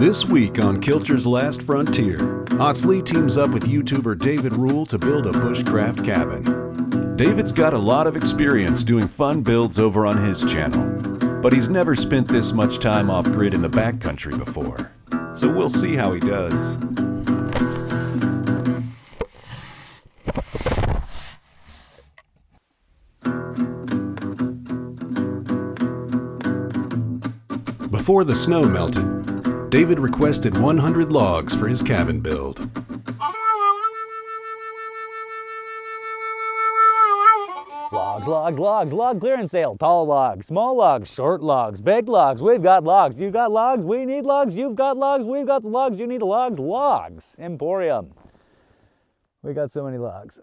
This week on Kilcher's Last Frontier, Otsley teams up with YouTuber David Rule to build a bushcraft cabin. David's got a lot of experience doing fun builds over on his channel, but he's never spent this much time off-grid in the backcountry before. So we'll see how he does. Before the snow melted, David requested 100 logs for his cabin build. Logs, log clearance sale. Tall logs, small logs, short logs, big logs. We've got logs, you've got logs, we need logs, you've got logs, we've got the logs, you need the logs. Logs Emporium. We got so many logs.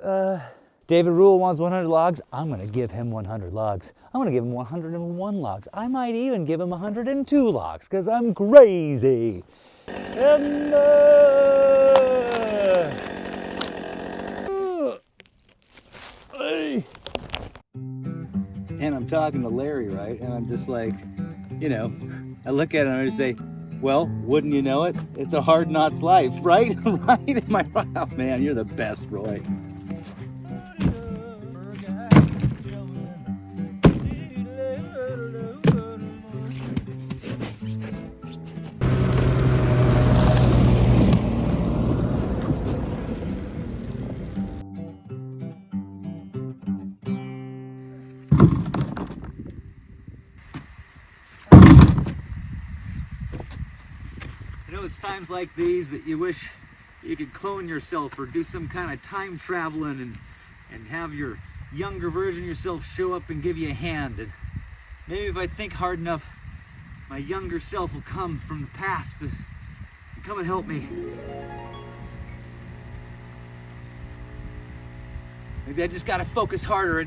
David Rule wants 100 logs. I'm gonna give him 100 logs. I'm gonna give him 101 logs. I might even give him 102 logs, because I'm crazy. And, and I'm talking to Larry, right? And I'm just like, you know, I look at him and I say, well, wouldn't you know it? It's a hard knots life, right? Right? Am I right? Oh, man, you're the best, Roy. You know, it's times like these that you wish you could clone yourself or do some kind of time traveling and have your younger version of yourself show up and give you a hand. And maybe if I think hard enough, my younger self will come from the past and come and help me. Maybe I just gotta focus harder.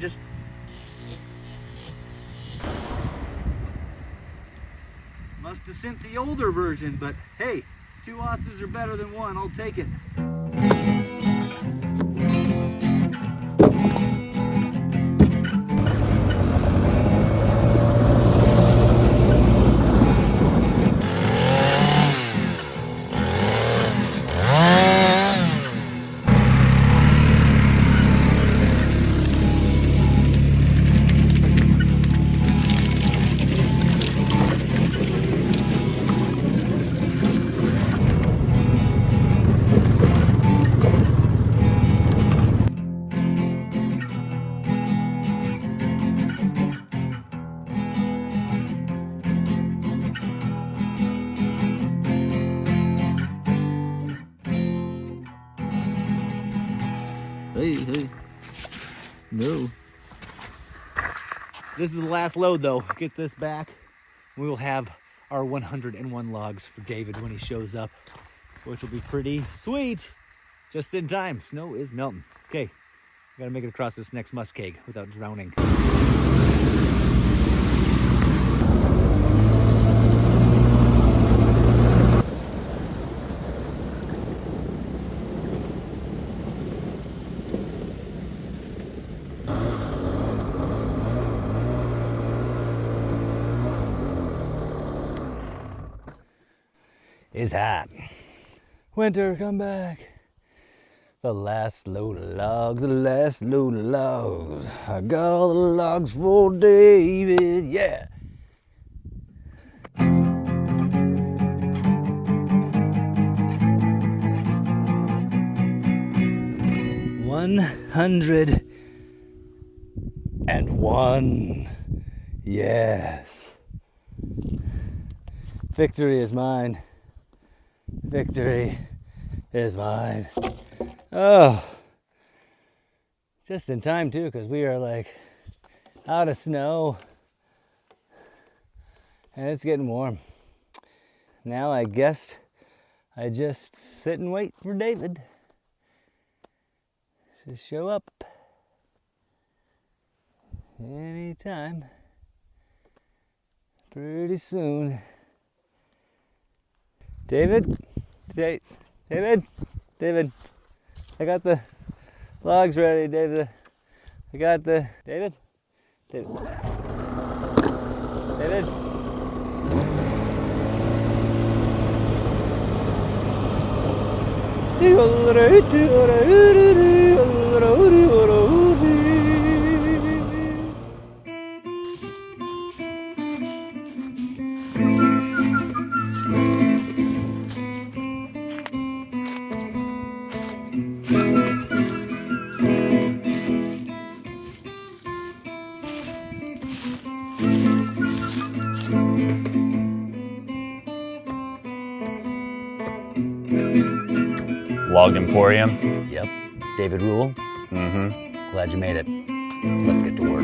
Must have sent the older version, but hey, 2 ounces are better than 1. I'll take it. Hey, no. This is the last load though. Get this back. We will have our 101 logs for David when he shows up, which will be pretty sweet. Just in time. Snow is melting. Okay, gotta make it across this next muskeg without drowning. It's hot. Winter, come back. The last load of logs, the last load of logs. I got all the logs for David, yeah. $101. Yes. Victory is mine. Victory is mine. Oh, just in time too, because we are like out of snow and it's getting warm. Now I guess I just sit and wait for David to show up anytime pretty soon. David, I got the logs ready, David. I got the, David. Log Emporium. Yep. David Rule. Mm-hmm. Glad you made it. Let's get to work.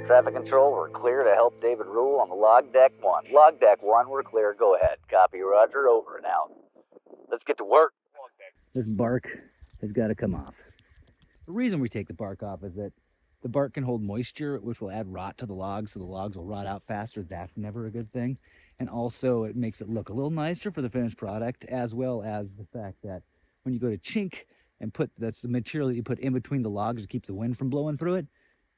Traffic control, we're clear to help David Rule on the log deck 1. Log deck 1, we're clear. Go ahead. Copy, Roger. Over and out. Let's get to work. This bark has got to come off. The reason we take the bark off is that the bark can hold moisture, which will add rot to the logs, so the logs will rot out faster. That's never a good thing. And also it makes it look a little nicer for the finished product, as well as the fact that when you go to chink and that's the material that you put in between the logs to keep the wind from blowing through it,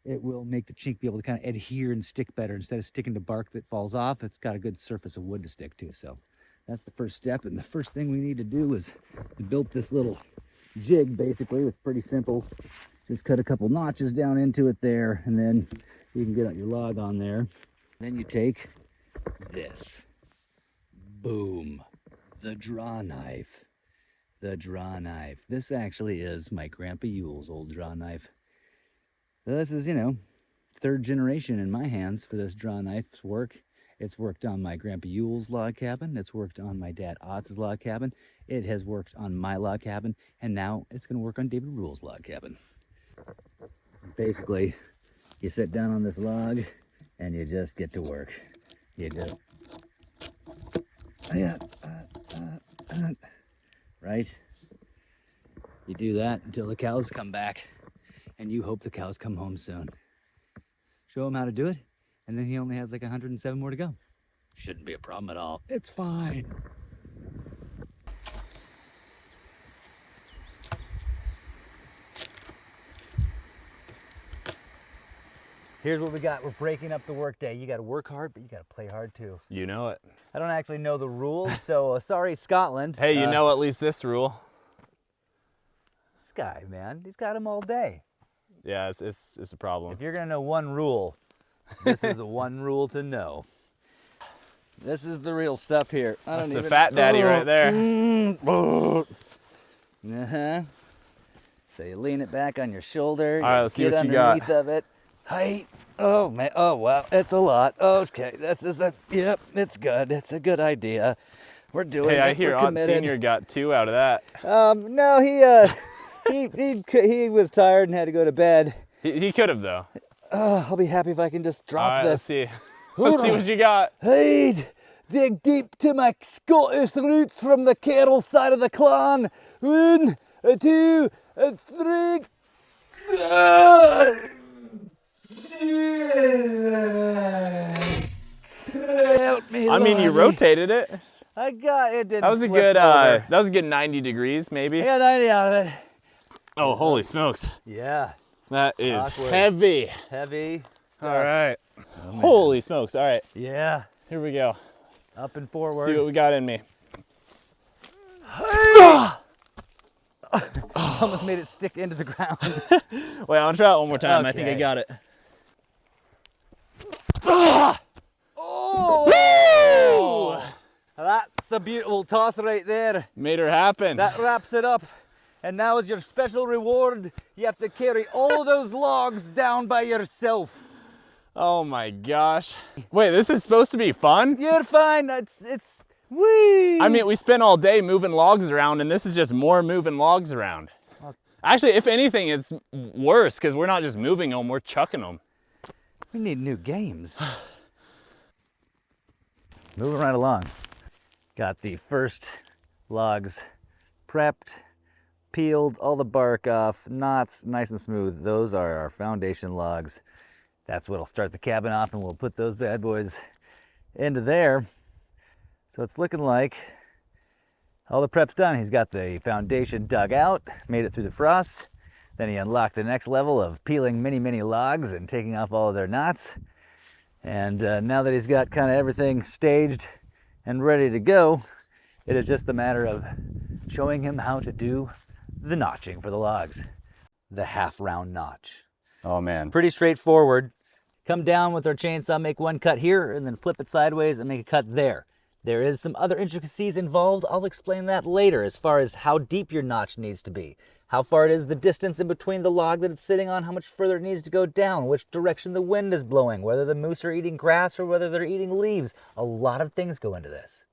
it will make the chink be able to kind of adhere and stick better. Instead of sticking to bark that falls off, it's got a good surface of wood to stick to. So that's the first step. And the first thing we need to do is to build this little jig, basically. It's pretty simple. Just cut a couple notches down into it there, and then you can get your log on there. Then you take this. Boom. The draw knife. The draw knife. This actually is my Grandpa Yule's old draw knife. So this is, third generation in my hands for this draw knife's work. It's worked on my Grandpa Yule's log cabin. It's worked on my dad Otz's log cabin. It has worked on my log cabin, and now it's going to work on David Rule's log cabin. Basically, you sit down on this log and you just get to work. You just, right? You do that until the cows come back, and you hope the cows come home soon. Show him how to do it, and then he only has like 107 more to go. Shouldn't be a problem at all. It's fine. Here's what we got. We're breaking up the workday. You got to work hard, but you got to play hard too. You know it. I don't actually know the rules, so sorry, Scotland. Hey, you know at least this rule. This guy, man, he's got them all day. Yeah, it's a problem. If you're gonna know one rule, this is the one rule to know. This is the real stuff here. That's the fat daddy right there. Uh-huh. So you lean it back on your shoulder. All right, let's see what you got. Get underneath of it. Height. Oh man. Oh wow. It's a lot. Okay. Yep. It's good. It's a good idea. We're doing it. Hey, I hear Odd Senior got 2 out of that. No, he was tired and had to go to bed. He could have though. I'll be happy if I can just drop All right, this. Let's see. Let's see what you got. Hey, dig deep to my Scottish roots from the Carroll side of the clan. 1, 2, 3. Help me, I mean, you rotated it. I got it. Didn't That was a flip good. over. That was a good 90 degrees, maybe. I got 90 out of it. Oh, holy smokes! Yeah. That is Awkward. heavy. Heavy stuff. All right. Holy smokes! All right. Yeah. Here we go. Up and forward. See what we got in me. Almost made it stick into the ground. Wait, I'll try it one more time. Okay. I think I got it. Oh! That's a beautiful toss right there. Made her happen. That wraps it up. And now as your special reward, you have to carry all those logs down by yourself. Oh my gosh. Wait, this is supposed to be fun? You're fine. It's whee. I mean, we spent all day moving logs around, and this is just more moving logs around. Actually, if anything, it's worse because we're not just moving them, we're chucking them. We need new games. Moving right along. Got the first logs prepped, peeled, all the bark off, knots nice and smooth. Those are our foundation logs. That's what'll start the cabin off, and we'll put those bad boys into there. So it's looking like all the prep's done. He's got the foundation dug out, made it through the frost. Then he unlocked the next level of peeling many logs and taking off all of their knots. And now that he's got kind of everything staged and ready to go. It is just a matter of showing him how to do the notching for the logs. The half round notch. Oh man. Pretty straightforward. Come down with our chainsaw, make one cut here, and then flip it sideways and make a cut there. There is some other intricacies involved. I'll explain that later as far as how deep your notch needs to be, how far it is the distance in between the log that it's sitting on, how much further it needs to go down, which direction the wind is blowing, whether the moose are eating grass or whether they're eating leaves. A lot of things go into this.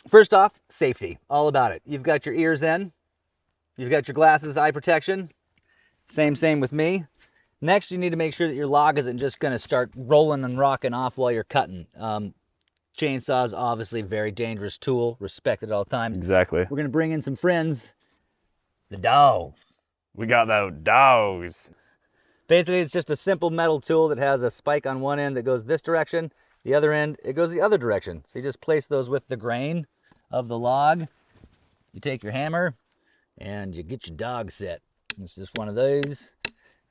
First off, safety, all about it. You've got your ears in, you've got your glasses, eye protection. Same with me. Next, you need to make sure that your log isn't just going to start rolling and rocking off while you're cutting. Chainsaw is obviously a very dangerous tool, respected at all times. Exactly. We're going to bring in some friends, the dogs. We got those dogs. Basically, it's just a simple metal tool that has a spike on one end that goes this direction. The other end, it goes the other direction. So you just place those with the grain of the log. You take your hammer and you get your dog set. It's just one of those.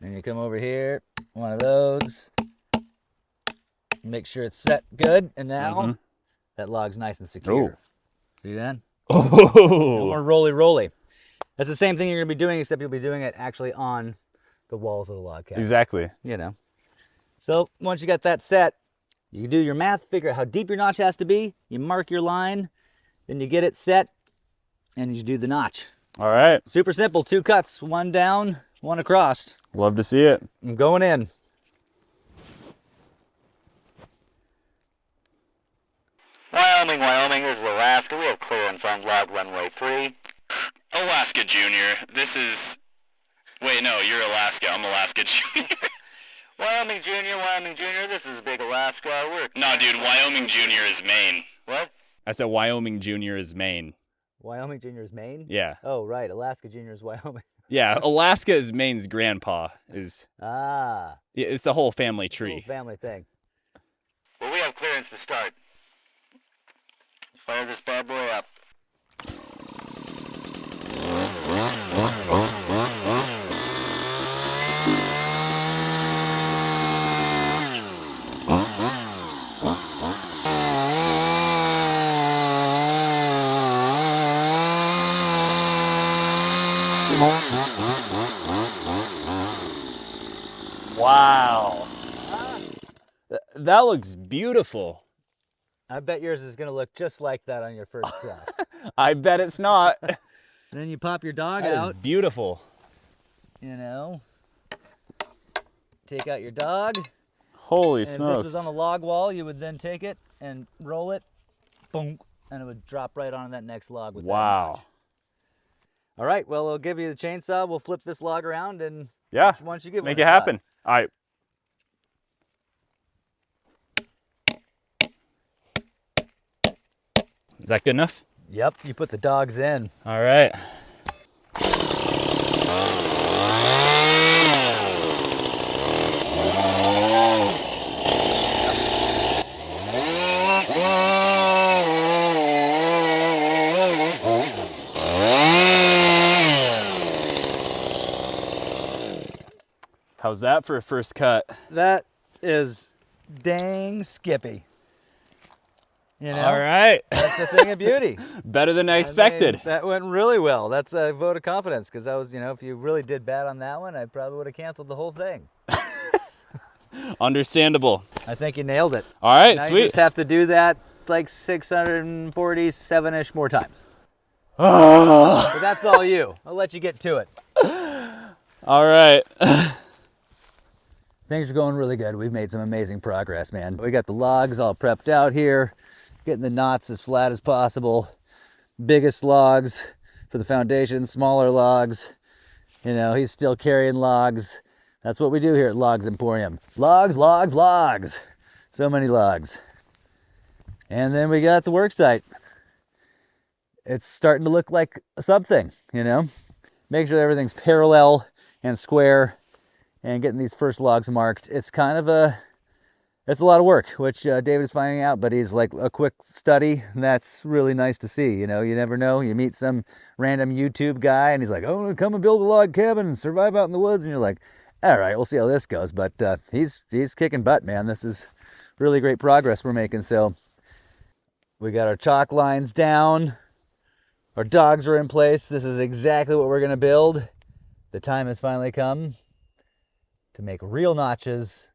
Then you come over here, one of those. Make sure it's set good. And now that log's nice and secure. See that? Oh. No more roly-roly. That's the same thing you're going to be doing, except you'll be doing it actually on the walls of the log cabin. Exactly. You know. So once you got that set, you do your math, figure out how deep your notch has to be. You mark your line, then you get it set, and you do the notch. All right. Super simple. 2 cuts, one down, one across. Love to see it. I'm going in. Wyoming, this is Alaska. We have clearance on log runway 3. Alaska Junior. This is... Wait, no, you're Alaska. I'm Alaska Junior. Wyoming Junior, this is Big Alaska. No, dude, Wyoming Junior is Maine. What? I said Wyoming Junior is Maine. Wyoming Junior is Maine? Yeah. Oh, right. Alaska Junior is Wyoming. Yeah, Alaska is Maine's grandpa. Ah. It's a whole family tree. Whole family thing. Well, we have clearance to start. Fire this bad boy up. Wow. That looks beautiful. I bet yours is going to look just like that on your first try. I bet it's not. Then you pop your dog That is out. beautiful. You know. Take out your dog. Holy And if smokes. this was on a log wall, you would then take it and roll it. Boom. And it would drop right on that next log with that Wow. notch. All right, well, I'll give you the chainsaw. We'll flip this log around and Yeah. once you give Make one it a shot. happen. All right. Is that good enough? Yep, you put the dogs in. All right. How's that for a first cut? That is dang skippy. You know? All right. That's a thing of beauty. Better than I I expected. mean, that went really well. That's a vote of confidence because I was, you know, if you really did bad on that one, I probably would have canceled the whole thing. Understandable. I think you nailed it. All right, Now you sweet. just have to do that like 647-ish more times. Ah. But that's all you. I'll let you get to it. All right. Things are going really good. We've made some amazing progress, man. We got the logs all prepped out here, getting the knots as flat as possible. Biggest logs for the foundation, smaller logs. You know, he's still carrying logs. That's what we do here at Logs Emporium. Logs, logs, logs. So many logs. And then we got the work site. It's starting to look like something, you know. Make sure everything's parallel and square and getting these first logs marked. It's kind of it's a lot of work, which David is finding out, but he's like a quick study. And that's really nice to see. You know, you never know. You meet some random YouTube guy and he's like, oh, come and build a log cabin and survive out in the woods. And you're like, all right, we'll see how this goes. But he's kicking butt, man. This is really great progress we're making. So We got our chalk lines down. Our dogs are in place. This is exactly what we're going to build. The time has finally come to make real notches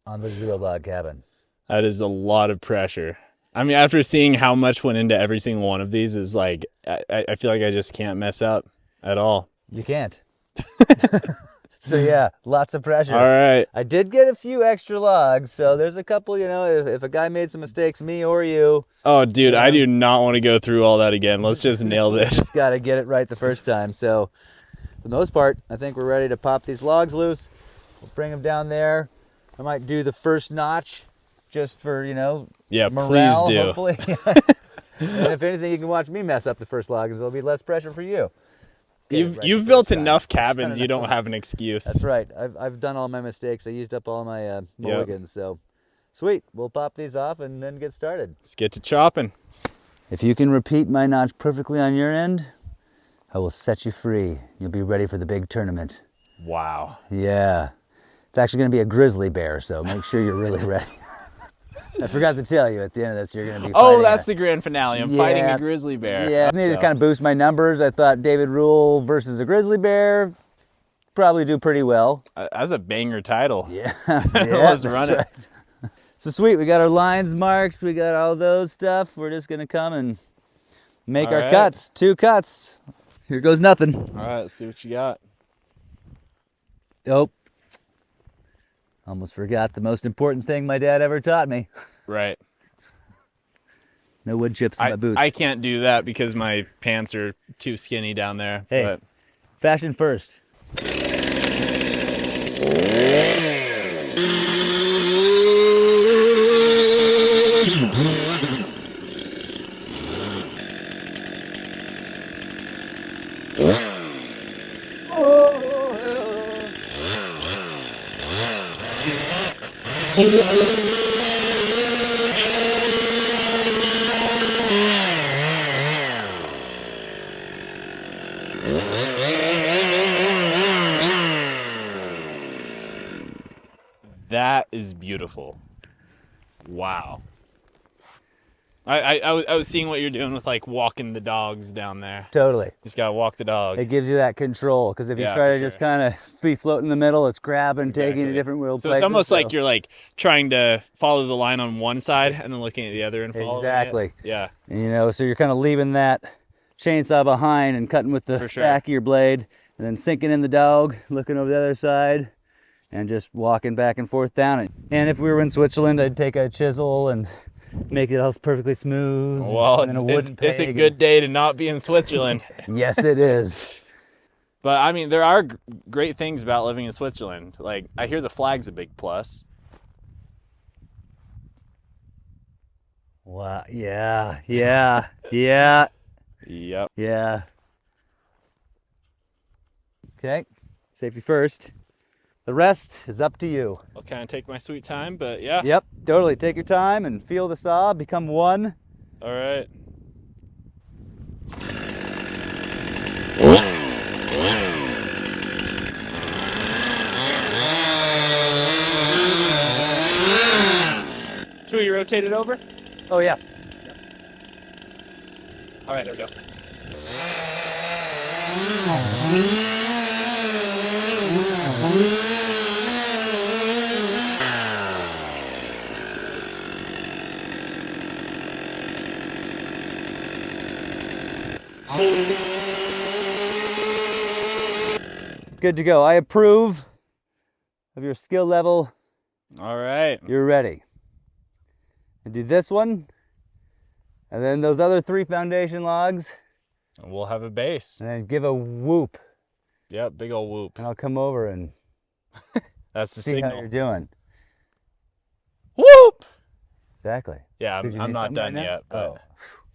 on the zero log cabin. That is a lot of pressure. I mean, after seeing how much went into every single one of these, is like, I feel like I just can't mess up at all. You can't. So yeah, lots of pressure. All right. I did get a few extra logs, so there's a couple, you know, if a guy made some mistakes, me or you. Oh, dude, I do not want to go through all that again. Let's just nail this. Just got to get it right the first time. So for the most part, I think we're ready to pop these logs loose. We'll bring them down there. I might do the first notch just for, you know, Yeah, morale, please do. hopefully. And if anything, you can watch me mess up the first log, and there'll be less pressure for you. You've built enough cabins, you don't have an excuse. That's right. I've done all my mistakes. I used up all my mulligans. So sweet. We'll pop these off and then get started. Let's get to chopping. If you can repeat my notch perfectly on your end, I will set you free. You'll be ready for the big tournament. Wow. Yeah. It's actually going to be a grizzly bear, so make sure you're really ready. I forgot to tell you at the end of this, you're going to be Oh, that's the grand finale. I'm fighting a grizzly bear. Yeah, I needed to kind of boost my numbers. I thought David Rule versus a grizzly bear probably do pretty well. That's a banger title. Yeah. Let's run it. Right. So sweet, we got our lines marked. We got all those stuff. We're just going to come and make our cuts. 2 cuts. Here goes nothing. All right, let's see what you got. Oh. Almost forgot the most important thing my dad ever taught me. Right. No wood chips in my boots. I can't do that because my pants are too skinny down there. Hey, but fashion first. that is beautiful. Wow. I was seeing what you're doing with like walking the dogs down there. Totally. Just gotta walk the dog. It gives you that control, because if you Yeah, try for to just sure. kind of free float in the middle, it's grabbing, taking Exactly. to different wheel So places. it's almost like you're like trying to follow the line on one side and then looking at the other and following Exactly. it. Yeah. You know, so you're kind of leaving that chainsaw behind and cutting with the For sure. back of your blade, and then sinking in the dog, looking over the other side, and just walking back and forth down it. And if we were in Switzerland, I'd take a chisel and make it all perfectly smooth. Well, and then a wooden it's a peg good day to not be in Switzerland. Yes, it is. But I mean, there are great things about living in Switzerland. Like, I hear the flag's a big plus. Wow. Yeah. Yeah. Yeah. Yep. Yeah. Okay. Safety first. The rest is up to you. I'll kind of take my sweet time, but yeah. Yep. Totally. Take your time and feel the saw. Become one. All right. Should we rotate it over? Oh, yeah. All right, there we go. Good to go. I approve of your skill level. All right. You're ready. And do this one, and then those other 3 foundation logs, And we'll have a base. and then give a whoop, Yep, big old whoop. and I'll come over and That's the see how signal. you're doing. Whoop! Exactly. Yeah, Did you I'm do not something done right now? yet, but Oh.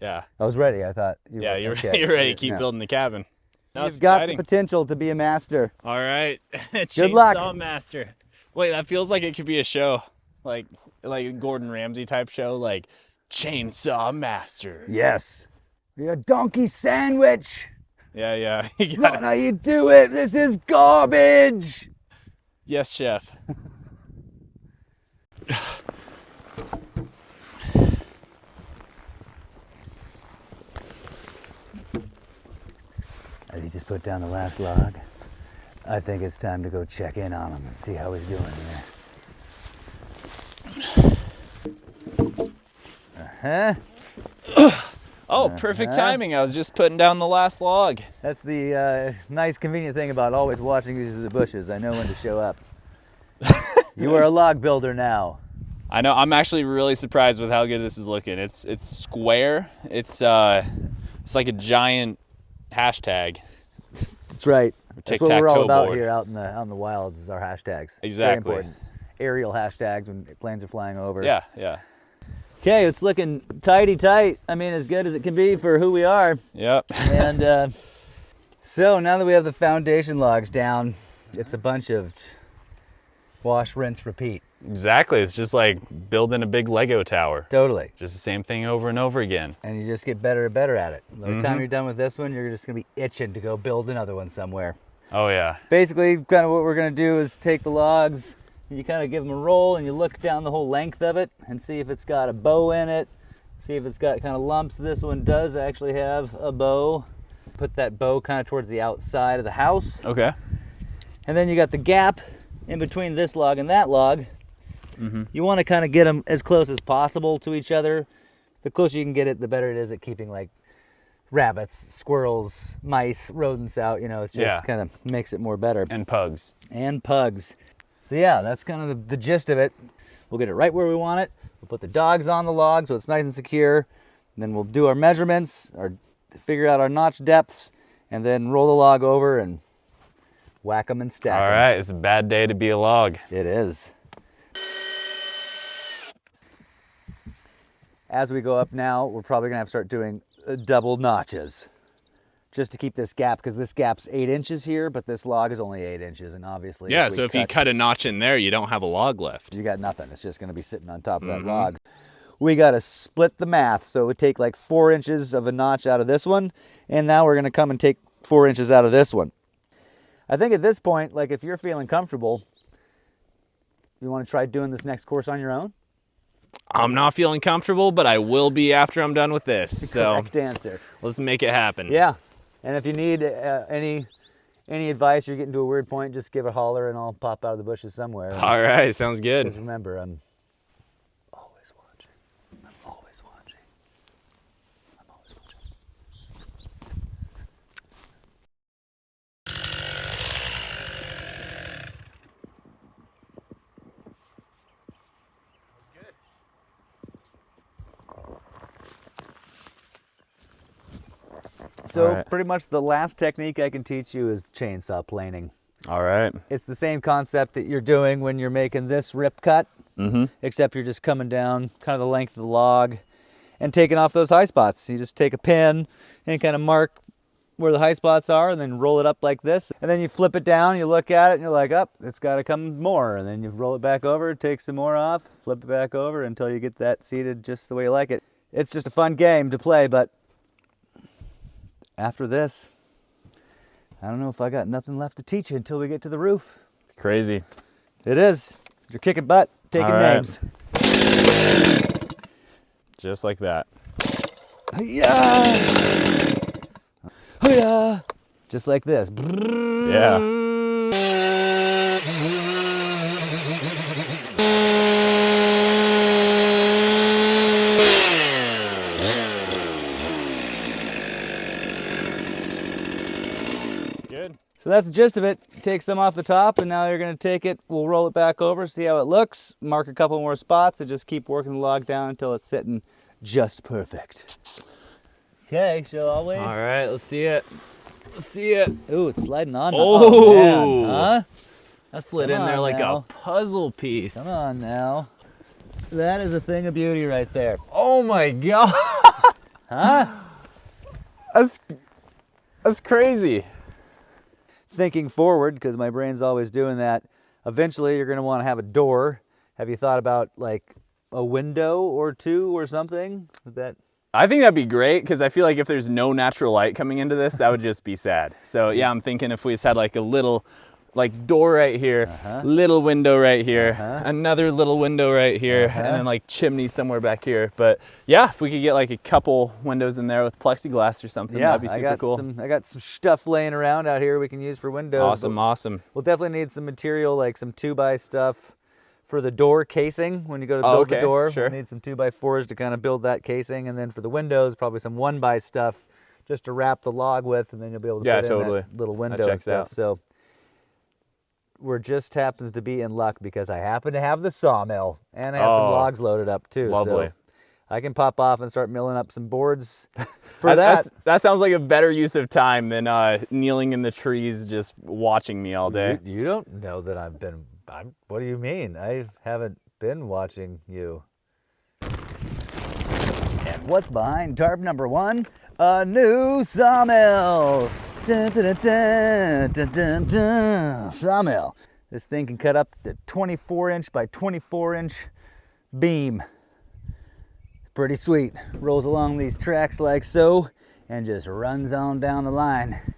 yeah. I was ready. I thought you Yeah, were you're, okay. you're ready to keep No. building the cabin. Now it's You've got the exciting. potential to be a master. All right. Good luck. Chainsaw Master. Wait, that feels like it could be a show. Like a Gordon Ramsay type show, like Chainsaw Master. Yes. You're a donkey sandwich. Yeah, yeah. It's not how you do it. This is garbage. Yes, chef. He just put down the last log. I think it's time to go check in on him and see how he's doing here. Oh, perfect timing. I was just putting down the last log. That's the nice, convenient thing about always watching these the bushes. I know when to show up. You are a log builder now. I know. I'm actually really surprised with how good this is looking. It's square. It's like a giant hashtag. That's right. That's what we're all about board. here out in the wilds is our hashtags. Exactly. Very important. Aerial hashtags when planes are flying over. Yeah, yeah. Okay, it's looking tight. I mean, as good as it can be for who we are. Yep. And so now that we have the foundation logs down, it's a bunch of wash, rinse, repeat. Exactly. It's just like building a big Lego tower. Totally. Just the same thing over and over again. And you just get better and better at it. By the time you're done with this one, you're just going to be itching to go build another one somewhere. Oh, yeah. Basically, kind of what we're going to do is take the logs, and you kind of give them a roll, and you look down the whole length of it and see if it's got a bow in it, see if it's got kind of lumps. This one does actually have a bow. Put that bow kind of towards the outside of the house. Okay. And then you got the gap in between this log and that log. You want to kind of get them as close as possible to each other. The closer you can get it, the better it is at keeping like rabbits, squirrels, mice, rodents out. You know, it's just kind of makes it more better. And pugs. And pugs. So yeah, that's kind of the gist of it. We'll get it right where we want it. We'll put the dogs on the log so it's nice and secure. And then we'll do our measurements, or figure out our notch depths, and then roll the log over and whack them and stack them. All right, it's a bad day to be a log. It is. As we go up now, we're probably gonna have to start doing double notches just to keep this gap, because this gap's 8 inches here, but this log is only 8 inches, and obviously Yeah, so if you cut a notch in there, you don't have a log left. you got nothing. It's just gonna be sitting on top of that log. We gotta split the math, so we take like 4 inches of a notch out of this one, and now we're gonna come and take 4 inches out of this one. I think at this point, like if you're feeling comfortable, you wanna try doing this next course on your own? I'm not feeling comfortable, but I will be after I'm done with this. So Correct answer. let's make it happen. Yeah, and if you need any advice, you're getting to a weird point, just give a holler and I'll pop out of the bushes somewhere. All right, sounds good. Just remember, I'm always watching. I'm always watching. I'm always watching. So All right. pretty much the last technique I can teach you is chainsaw planing. All right. It's the same concept that you're doing when you're making this rip cut, except you're just coming down kind of the length of the log and taking off those high spots. You just take a pin and kind of mark where the high spots are and then roll it up like this. And then you flip it down, you look at it and you're like, oh, it's got to come more. And then you roll it back over, take some more off, flip it back over until you get that seated just the way you like it. It's just a fun game to play, but after this, I don't know if I got nothing left to teach you until we get to the roof. Crazy. It is. You're kicking butt, taking All right. names. Just like that. Yeah. Yeah. Just like this. Yeah. Good. So that's the gist of it. Take some off the top, and now you're going to take it, we'll roll it back over, see how it looks, mark a couple more spots, and just keep working the log down until it's sitting just perfect. Okay, shall we? All right, let's see it. Let's see it. Ooh, it's sliding on. Oh. Man. Huh? That slid Come in there on like now. a puzzle piece. Come on now. That is a thing of beauty right there. Oh my God. Huh? That's crazy. Thinking forward, because my brain's always doing that, eventually you're going to want to have a door. Have you thought about like a window or two or something? Would that... I think that'd be great, because I feel like if there's no natural light coming into this, that would just be sad. So yeah, I'm thinking if we just had like a little like door right here, little window right here, another little window right here, and then like chimney somewhere back here. But yeah, if we could get like a couple windows in there with plexiglass or something, that'd be super cool. I got some stuff laying around out here we can use for windows. Awesome, awesome. We'll definitely need some material, like some 2x stuff for the door casing. When you go to build the door, we'll need some 2x4s to kind of build that casing, and then for the windows, probably some 1x stuff just to wrap the log with, and then you'll be able to put in that little window and stuff. So we're just happens to be in luck because I happen to have the sawmill and I have some logs loaded up too. Lovely. So I can pop off and start milling up some boards for that. That sounds like a better use of time than kneeling in the trees just watching me all day. You don't know that what do you mean? I haven't been watching you. And what's behind tarp number 1? A new sawmill. Dun, dun, dun, dun, dun, dun. Sawmill. This thing can cut up to 24-inch by 24-inch beam. Pretty sweet. Rolls along these tracks like so and just runs on down the line.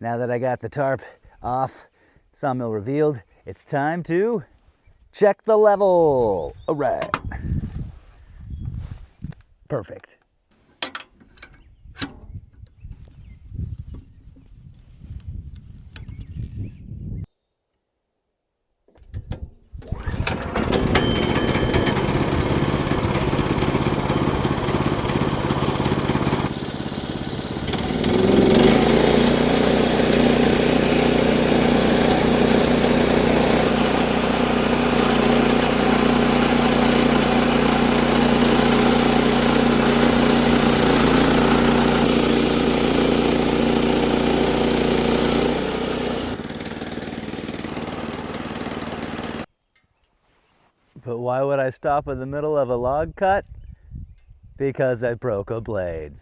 Now that I got the tarp off, sawmill revealed, it's time to check the level. All right. Perfect. But why would I stop in the middle of a log cut? Because I broke a blade.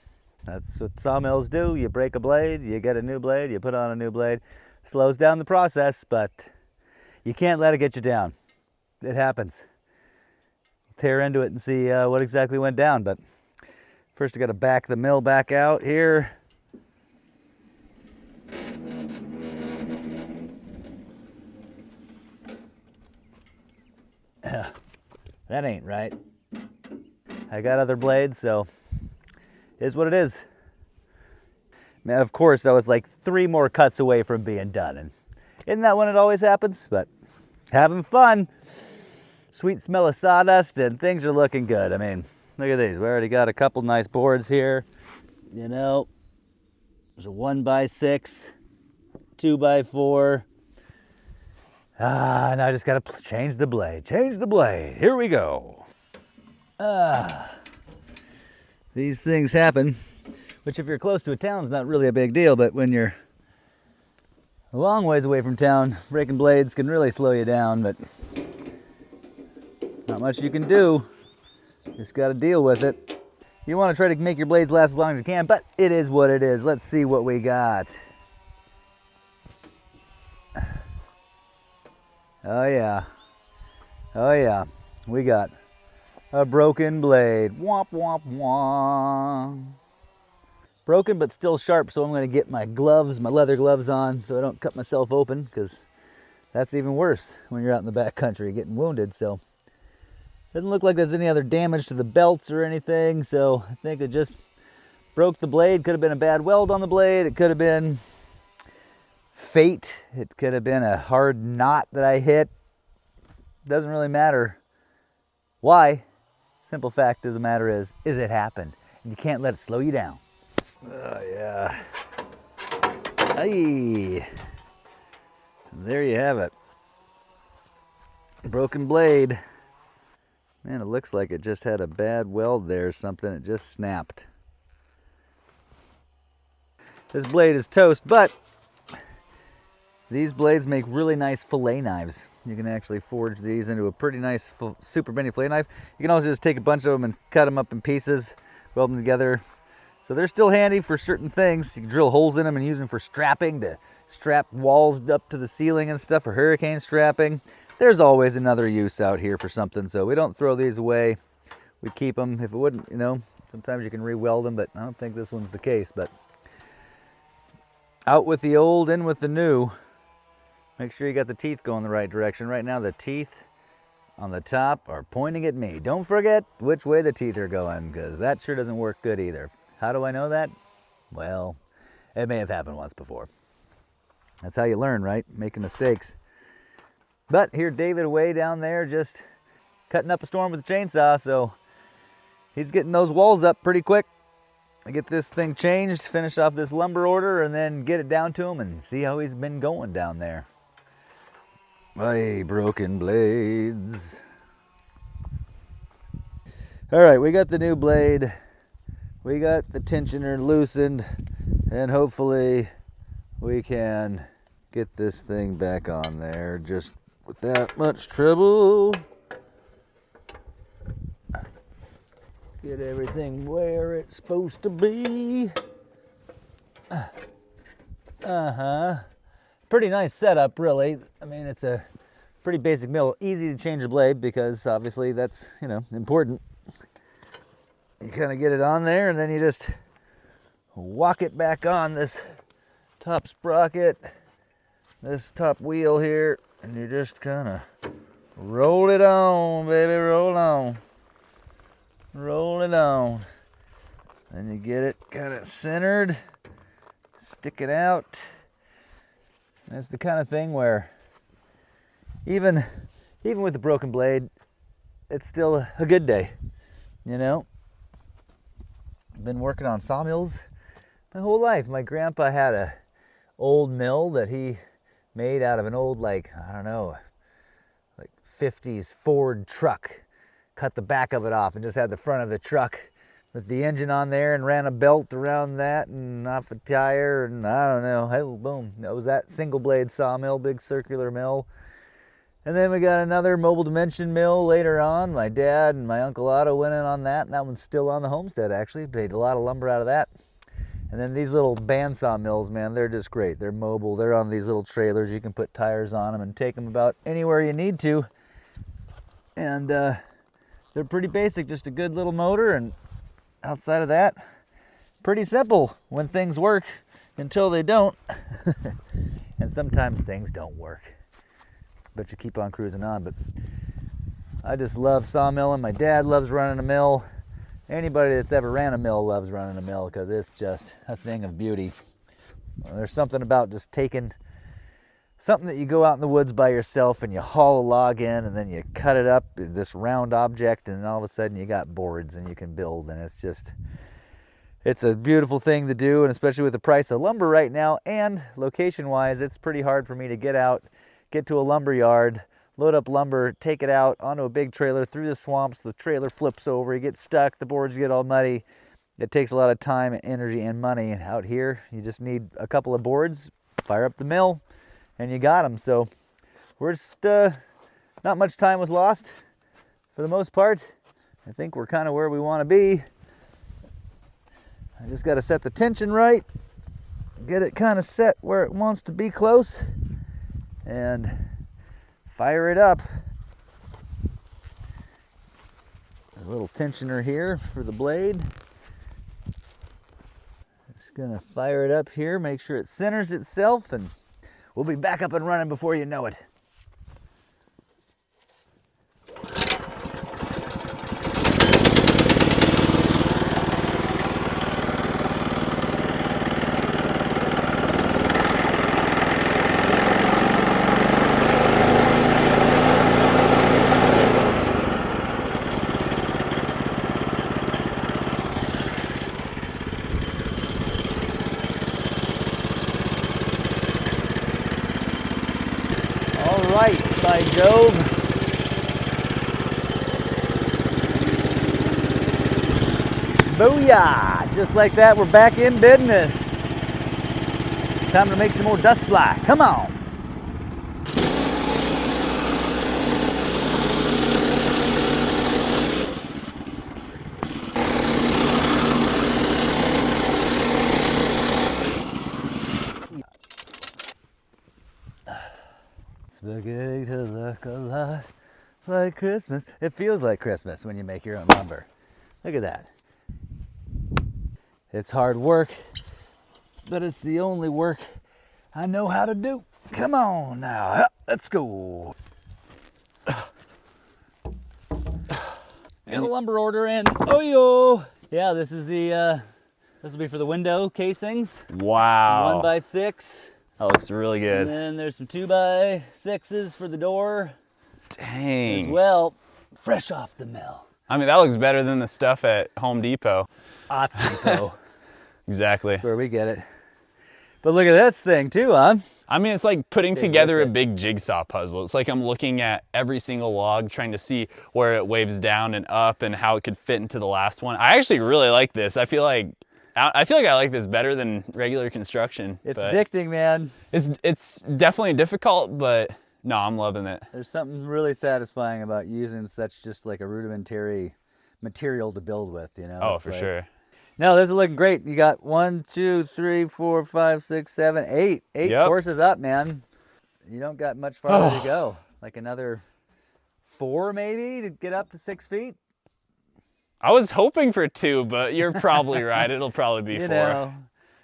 That's what sawmills do. You break a blade, you get a new blade, you put on a new blade. Slows down the process, but you can't let it get you down. It happens. Tear into it and see what exactly went down. But first I got to back the mill back out here. That ain't right. I got other blades, so it is what it is. Man, of course, I was like 3 more cuts away from being done, and isn't that when it always happens? But having fun. Sweet smell of sawdust, and things are looking good. I mean, look at these. We already got a couple nice boards here. You know, there's a 1x6, 2x4. Now I just gotta change the blade. Change the blade. Here we go. These things happen, which if you're close to a town is not really a big deal, but when you're a long ways away from town, breaking blades can really slow you down, but not much you can do. Just gotta deal with it. You wanna try to make your blades last as long as you can, but it is what it is. Let's see what we got. Oh yeah. Oh yeah. We got a broken blade. Womp womp womp. Broken but still sharp, so I'm gonna get my gloves, my leather gloves on so I don't cut myself open, because that's even worse when you're out in the back country getting wounded. So doesn't look like there's any other damage to the belts or anything, so I think it just broke the blade. Could have been a bad weld on the blade. It could have been fate. It could have been a hard knot that I hit. Doesn't really matter why. Simple fact of the matter is it happened, and you can't let it slow you down. Oh yeah. Hey, there you have it. Broken blade. Man, it looks like it just had a bad weld there or something. It just snapped. This blade is toast, but these blades make really nice fillet knives. You can actually forge these into a pretty nice super mini fillet knife. You can also just take a bunch of them and cut them up in pieces, weld them together. So they're still handy for certain things. You can drill holes in them and use them for strapping, to strap walls up to the ceiling and stuff, for hurricane strapping. There's always another use out here for something, so we don't throw these away. We keep them. If it wouldn't, you know, sometimes you can re-weld them, but I don't think this one's the case. But out with the old, in with the new. Make sure you got the teeth going the right direction. Right now the teeth on the top are pointing at me. Don't forget which way the teeth are going, because that sure doesn't work good either. How do I know that? Well, it may have happened once before. That's how you learn, right? Making mistakes. But here David way down there just cutting up a storm with a chainsaw, so he's getting those walls up pretty quick. I get this thing changed, finish off this lumber order, and then get it down to him and see how he's been going down there. My broken blades. All right, we got the new blade. We got the tensioner loosened, and hopefully we can get this thing back on there just without much trouble. Get everything where it's supposed to be. Pretty nice setup, really. I mean, it's a pretty basic mill. Easy to change the blade because obviously that's, you know, important. You kind of get it on there and then you just walk it back on this top sprocket, this top wheel here, and you just kind of roll it on, baby, roll on. Roll it on. Then you get it kind of centered, stick it out. And it's the kind of thing where even with a broken blade, it's still a good day, you know? I've been working on sawmills my whole life. My grandpa had a old mill that he made out of an old, like, I don't know, like 50s Ford truck. Cut the back of it off and just had the front of the truck with the engine on there and ran a belt around that and off a tire and I don't know. Hey, boom. That was that single blade sawmill, big circular mill. And then we got another mobile dimension mill later on. My dad and my Uncle Otto went in on that, and that one's still on the homestead actually. Made a lot of lumber out of that. And then these little bandsaw mills, man, they're just great. They're mobile. They're on these little trailers. You can put tires on them and take them about anywhere you need to. And they're pretty basic, just a good little motor, and outside of that, pretty simple when things work until they don't. And sometimes things don't work, but you keep on cruising on. But I just love sawmilling. My dad loves running a mill. Anybody that's ever ran a mill loves running a mill because it's just a thing of beauty. There's something about just taking something that you go out in the woods by yourself and you haul a log in and then you cut it up, this round object, and all of a sudden you got boards and you can build, and it's a beautiful thing to do. And especially with the price of lumber right now and location wise, it's pretty hard for me to get to a lumber yard, load up lumber, take it out onto a big trailer through the swamps. The trailer flips over, you get stuck, the boards get all muddy. It takes a lot of time, energy, and money. And out here, you just need a couple of boards, fire up the mill, and you got them. So we're just, not much time was lost for the most part. I think we're kind of where we want to be. I just got to set the tension right, get it kind of set where it wants to be close, and fire it up. A little tensioner here for the blade. Just gonna fire it up here, make sure it centers itself, and we'll be back up and running before you know it. Right, by Jove. Booyah! Just like that, we're back in business. Time to make some more dust fly. Come on. Beginning to look a lot like Christmas. It feels like Christmas when you make your own lumber. Look at that. It's hard work, but it's the only work I know how to do. Come on now, let's go. Get a lumber order in. Oh yo! Yeah, this is the this will be for the window casings. Wow. 1x6. That looks really good. And then there's some 2x6s for the door. Dang. As well, fresh off the mill. I mean, that looks better than the stuff at Home Depot. Ots Depot. Exactly. Where we get it. But look at this thing too, huh? I mean, it's like putting together a big jigsaw puzzle. It's like I'm looking at every single log, trying to see where it waves down and up and how it could fit into the last one. I actually really like this. I feel like I like this better than regular construction. It's addicting, man. It's definitely difficult, but no, I'm loving it. There's something really satisfying about using such just like a rudimentary material to build with, you know? Oh, it's for like, sure. No, this is looking great. You got 1, 2, 3, 4, 5, 6, 7, 8. 8 courses up, man. You don't got much farther to go. Like another 4 maybe to get up to 6 feet. I was hoping for 2, but you're probably right. It'll probably be 4. Know.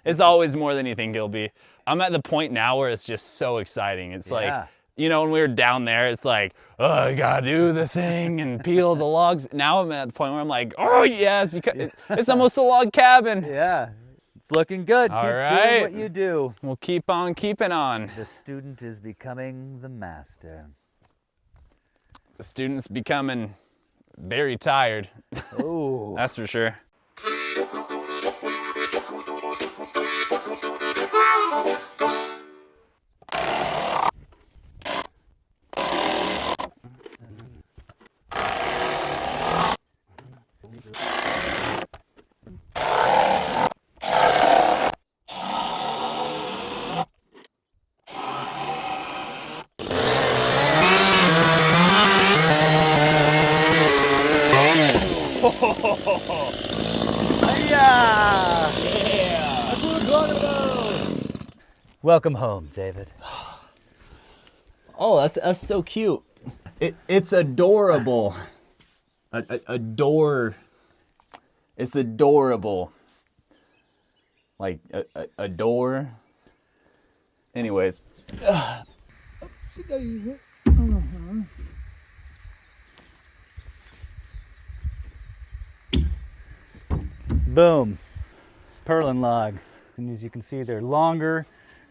It's always more than you think it'll be. I'm at the point now where it's just so exciting. It's like, you know, when we were down there, it's like, oh, I gotta do the thing and peel the logs. Now I'm at the point where I'm like, oh yes, because it's almost a log cabin. Yeah, it's looking good. All Keep right. doing what you do. We'll keep on keeping on. The student is becoming the master. The student's becoming very tired. Oh. That's for sure. That's what we're talking about. Welcome home, David. Oh, that's so cute. It's adorable. It's adorable. Like adore. Anyways. Boom. Purlin log. And as you can see, they're longer.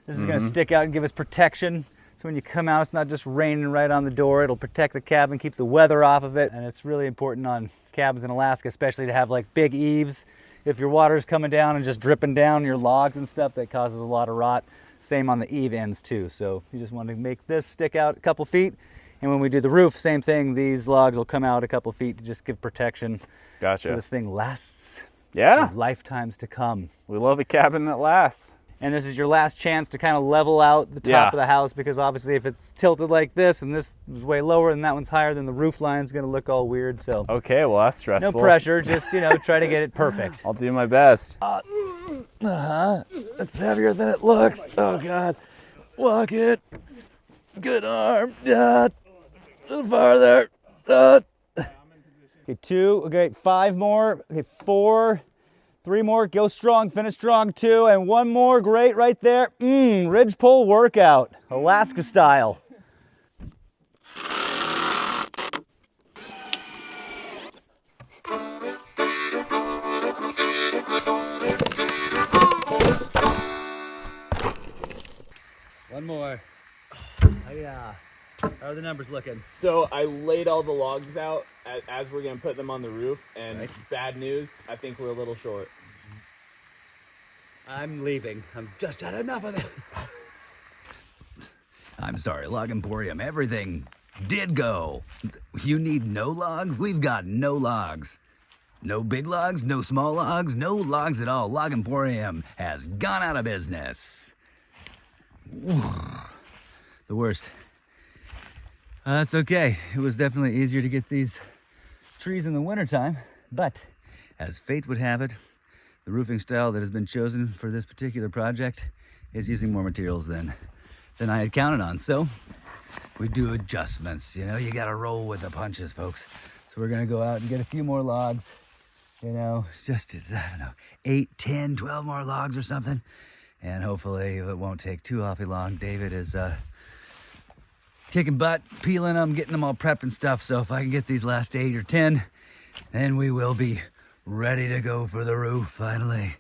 This is going to stick out and give us protection. So when you come out, it's not just raining right on the door. It'll protect the cabin, keep the weather off of it. And it's really important on cabins in Alaska, especially to have like big eaves. If your water's coming down and just dripping down your logs and stuff, that causes a lot of rot. Same on the eave ends too. So you just want to make this stick out a couple feet. And when we do the roof, same thing. These logs will come out a couple feet to just give protection. Gotcha. So this thing lasts. Yeah. Lifetimes to come. We love a cabin that lasts. And this is your last chance to kind of level out the top of the house, because obviously if it's tilted like this and this is way lower and that one's higher, then the roof line's going to look all weird. So okay, well that's stressful. no pressure, just try to get it perfect. I'll do my best. It's heavier than it looks. Oh God. Walk it. Good arm. A little farther. Okay, 2. Okay, 5 more. Okay, 4. 3 more. Go strong. Finish strong. 2. And 1 more. Great right there. Ridge pull workout. Alaska style. One more. Yeah. How are the numbers looking? So I laid all the logs out as we're gonna put them on the roof, and bad news, I think we're a little short. I'm leaving. I'm just had enough of it. I'm sorry, Log Emporium. Everything did go. You need no logs? We've got no logs. No big logs, no small logs, no logs at all. Log Emporium has gone out of business. The worst. That's okay. It was definitely easier to get these trees in the wintertime, but as fate would have it, the roofing style that has been chosen for this particular project is using more materials than I had counted on. So we do adjustments. You gotta roll with the punches, folks. So we're gonna go out and get a few more logs, just, I don't know, 8, 10, 12 more logs or something. and hopefully it won't take too awfully long. David is kicking butt, peeling them, getting them all prepped and stuff. So if I can get these last 8 or 10, then we will be ready to go for the roof finally.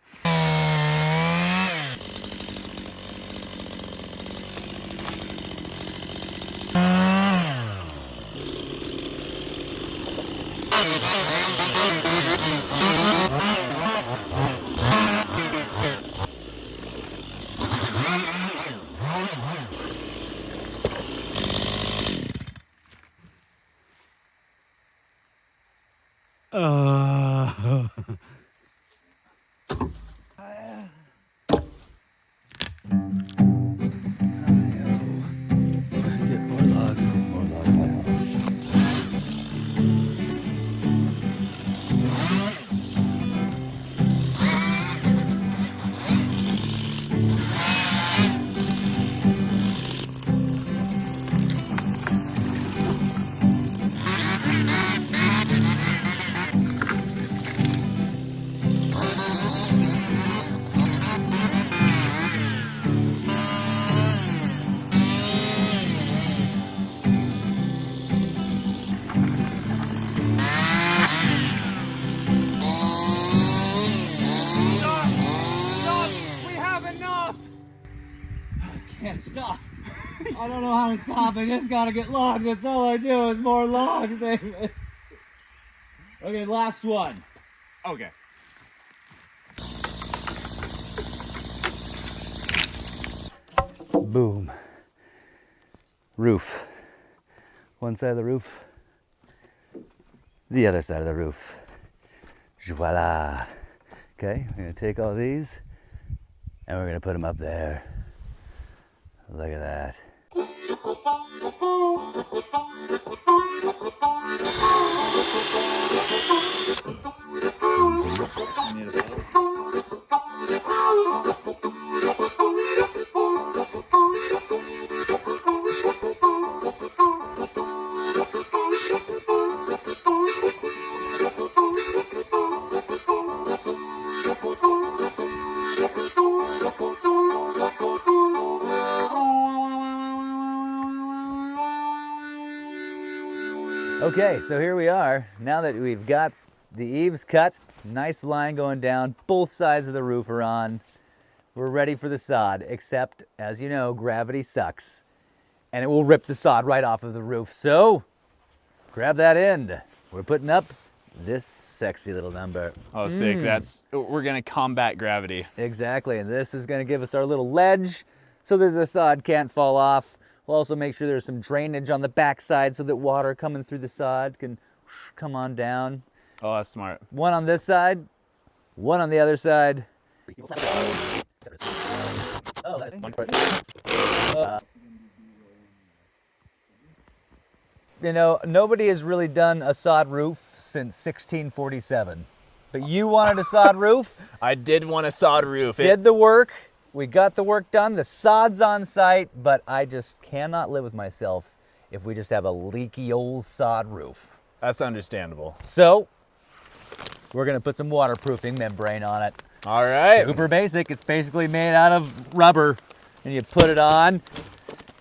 Can't stop. I don't know how to stop. I just gotta get logs. That's all I do is more logs, David. Okay, last one. Okay. Boom. Roof. One side of the roof. The other side of the roof. Voila. Okay, we're gonna take all these and we're gonna put them up there. Look at that. Okay, so here we are. Now that we've got the eaves cut, nice line going down, both sides of the roof are on. We're ready for the sod, except, as you know, gravity sucks. And it will rip the sod right off of the roof. So, grab that end. We're putting up this sexy little number. Oh, sick. We're gonna combat gravity. Exactly, and this is gonna give us our little ledge so that the sod can't fall off. We'll also make sure there's some drainage on the backside so that water coming through the sod can come on down. Oh, that's smart. One on this side, one on the other side. You know, nobody has really done a sod roof since 1647. But you wanted a sod roof. I did want a sod roof. Did the work. We got the work done. The sod's on site, but I just cannot live with myself if we just have a leaky old sod roof. That's understandable. So, we're gonna put some waterproofing membrane on it. All right. Super basic. It's basically made out of rubber, and you put it on.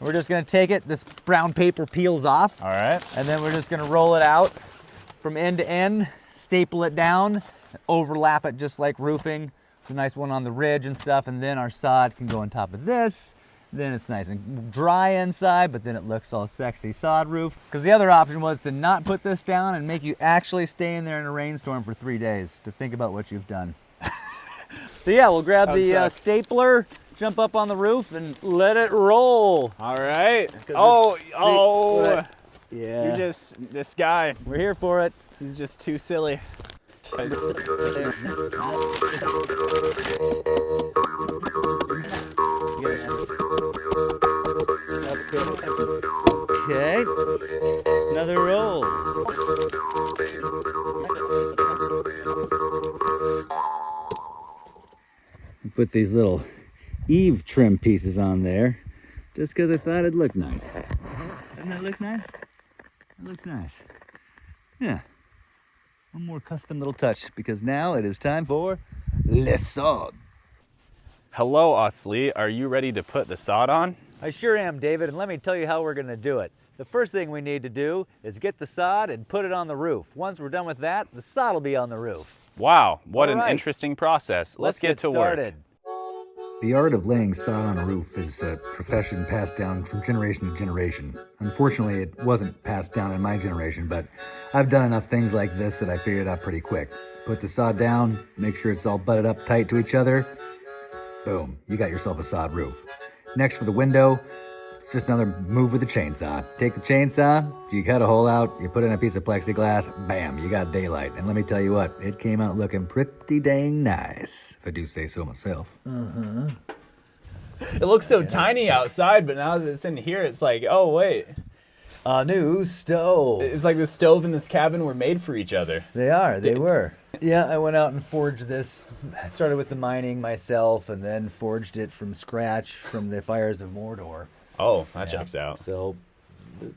We're just gonna take it, this brown paper peels off. All right. And then we're just gonna roll it out from end to end, staple it down, overlap it just like roofing. It's a nice one on the ridge and stuff, and then our sod can go on top of this. Then it's nice and dry inside, but then it looks all sexy sod roof. Because the other option was to not put this down and make you actually stay in there in a rainstorm for 3 days to think about what you've done. So yeah, we'll grab the stapler, jump up on the roof, and let it roll. All right. Yeah. You're just, this guy, We're here for it. he's just too silly. Okay, another roll. Put these little eave trim pieces on there just because I thought it'd look nice. Doesn't that look nice? It looks nice. Yeah. One more custom little touch because now it is time for le sod. Hello, Osley. Are you ready to put the sod on? I sure am, David, and let me tell you how we're gonna do it. The first thing we need to do is get the sod and put it on the roof. Once we're done with that, the sod will be on the roof. Wow, what an All right. interesting process. Let's get to started. work. The art of laying sod on a roof is a profession passed down from generation to generation. Unfortunately, it wasn't passed down in my generation, but I've done enough things like this that I figured it out pretty quick. Put the sod down, make sure it's all butted up tight to each other. Boom, you got yourself a sod roof. Next, for the window, it's just another move with the chainsaw. Take the chainsaw, you cut a hole out, you put in a piece of plexiglass, bam, you got daylight. And let me tell you what, it came out looking pretty dang nice, if I do say so myself. It looks so tiny outside, but now that it's in here, it's like, oh, wait. A new stove. It's like the stove and this cabin were made for each other. They were. Yeah, I went out and forged this. I started with the mining myself and then forged it from scratch from the fires of Mordor. Oh, that checks out. So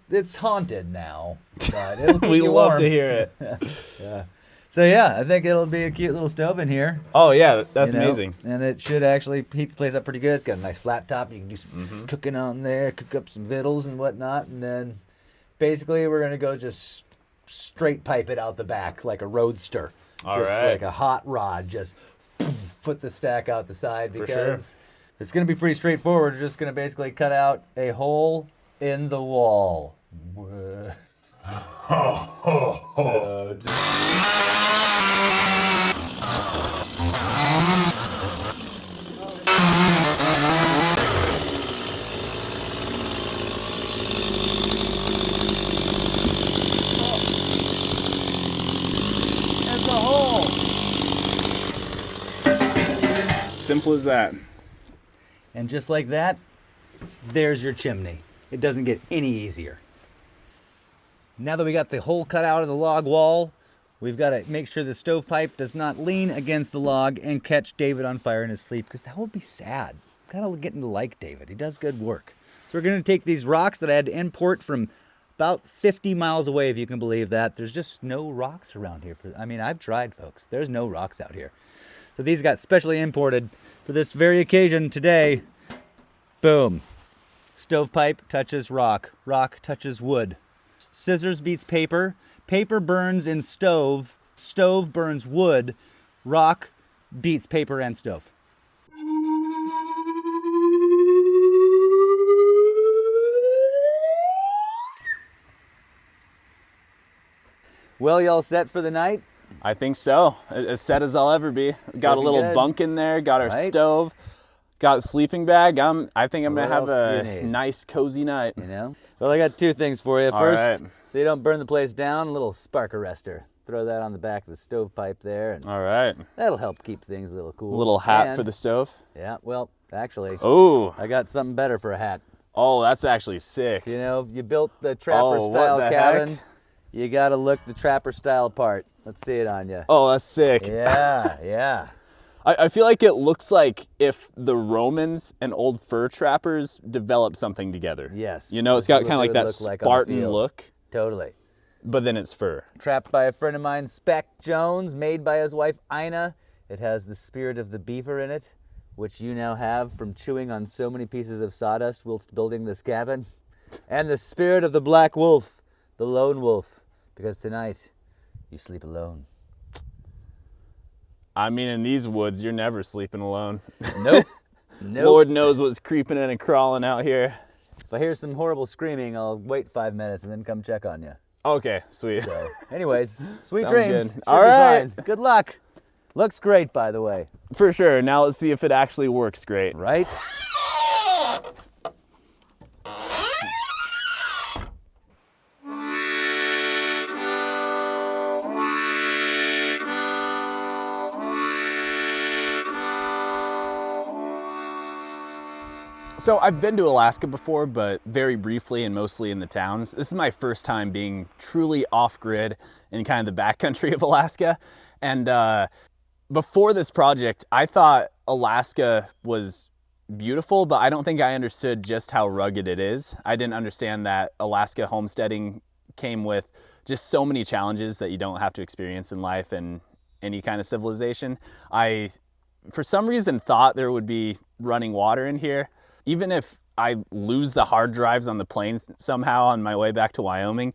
it's haunted now, but it'll keep We you love warm. to hear it. Yeah. So yeah, I think it'll be a cute little stove in here. Oh, yeah, that's you know, amazing. And it should actually heat the place up pretty good. It's got a nice flat top. You can do some cooking on there, cook up some vittles and whatnot. And then basically we're going to go just straight pipe it out the back like a roadster. All just right. like a hot rod. Just put the stack out the side because sure. it's going to be pretty straightforward. We're just going to basically cut out a hole in the wall. Simple as that. And just like that, there's your chimney. It doesn't get any easier. Now that we got the hole cut out of the log wall, we've got to make sure the stovepipe does not lean against the log and catch David on fire in his sleep, because that would be sad. I'm kind of getting to like David. He does good work. So we're going to take these rocks that I had to import from about 50 miles away, if you can believe that. There's just no rocks around here. I mean, I've tried, folks. There's no rocks out here. So these got specially imported for this very occasion today. Boom. Stovepipe touches rock. Rock touches wood. Scissors beats paper. Paper burns in stove. Stove burns wood. Rock beats paper and stove. Well, y'all set for the night? I think so. As set as I'll ever be. Got a little good. bunk in there, got our Right? stove, got a sleeping bag. I think I'm What gonna have else do you a need? nice, cozy night. You know? Well, I got two things for you. All First, right. so you don't burn the place down, a little spark arrestor. Throw that on the back of the stovepipe there, and All right. that'll help keep things a little cool. A little hat And- for the stove. Yeah, well, actually, Oh, I got something better for a hat. oh, that's actually sick. You know, you built the Oh, trapper-style what the cabin. heck? You got to look the trapper-style part. Let's see it on you. Oh, that's sick. Yeah, yeah. I feel like it looks like if the Romans and old fur trappers developed something together. Yes. You know, it's That's got kind of what like it that would look like on the Spartan field. look, Totally. but then it's fur. Trapped by a friend of mine, Spec Jones, made by his wife, Ina. It has the spirit of the beaver in it, which you now have from chewing on so many pieces of sawdust whilst building this cabin. And the spirit of the black wolf, the lone wolf, because tonight you sleep alone. I mean, in these woods, you're never sleeping alone. Nope. Nope. Lord knows what's creeping in and crawling out here. If I hear some horrible screaming, I'll wait 5 minutes and then come check on you. Okay, sweet. So, anyways, sweet Sounds dreams. good. Should All be right. fine. Good luck. Looks great, by the way. For sure. Now let's see if it actually works great. Right? So I've been to Alaska before, but very briefly and mostly in the towns. This is my first time being truly off-grid in kind of the backcountry of Alaska. And before this project, I thought Alaska was beautiful, but I don't think I understood just how rugged it is. I didn't understand that Alaska homesteading came with just so many challenges that you don't have to experience in life and any kind of civilization. I, for some reason, thought there would be running water in here. Even if I lose the hard drives on the plane somehow on my way back to Wyoming,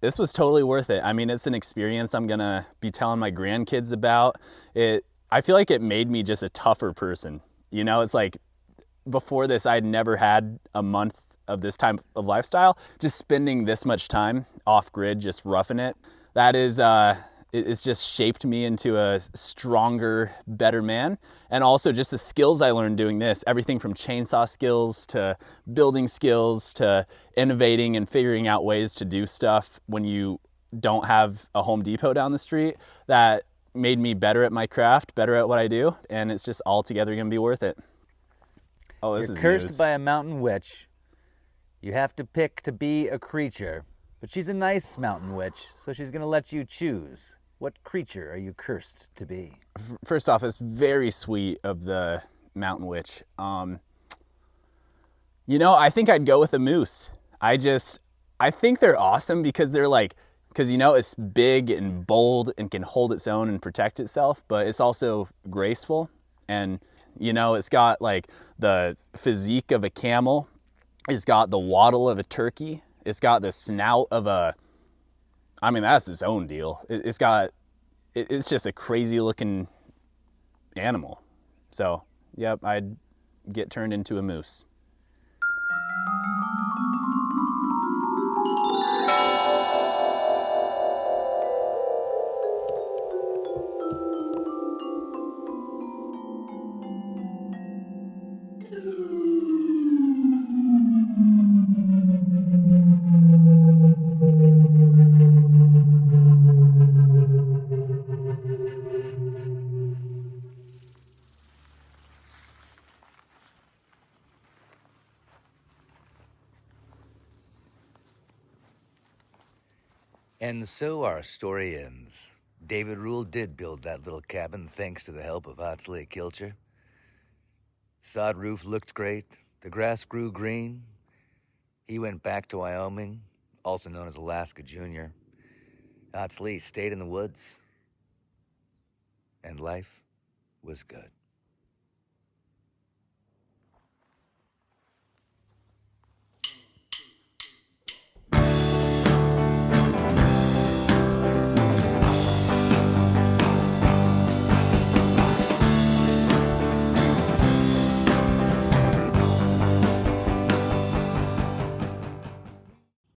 this was totally worth it. I mean, it's an experience I'm gonna be telling my grandkids about. I feel like it made me just a tougher person. You know, it's like before this, I'd never had a month of this type of lifestyle. Just spending this much time off grid, just roughing it, that is, it's just shaped me into a stronger, better man. And also just the skills I learned doing this, everything from chainsaw skills to building skills to innovating and figuring out ways to do stuff when you don't have a Home Depot down the street, that made me better at my craft, better at what I do. And it's just all together gonna be worth it. Oh, this You're is cursed news. by a mountain witch. You have to pick to be a creature. But she's a nice mountain witch, so she's gonna let you choose. What creature are you cursed to be? First off, it's very sweet of the mountain witch. You know, I think I'd go with a moose. I think they're awesome because you know, it's big and bold and can hold its own and protect itself, but it's also graceful. And, you know, it's got like the physique of a camel. It's got the waddle of a turkey. It's got the snout of that's its own deal. It's just a crazy looking animal. So, yep, I'd get turned into a moose. And so our story ends. David Rule did build that little cabin thanks to the help of Otsley Kilcher. Sod roof looked great. The grass grew green. He went back to Wyoming, also known as Alaska Junior. Otsley stayed in the woods, and life was good.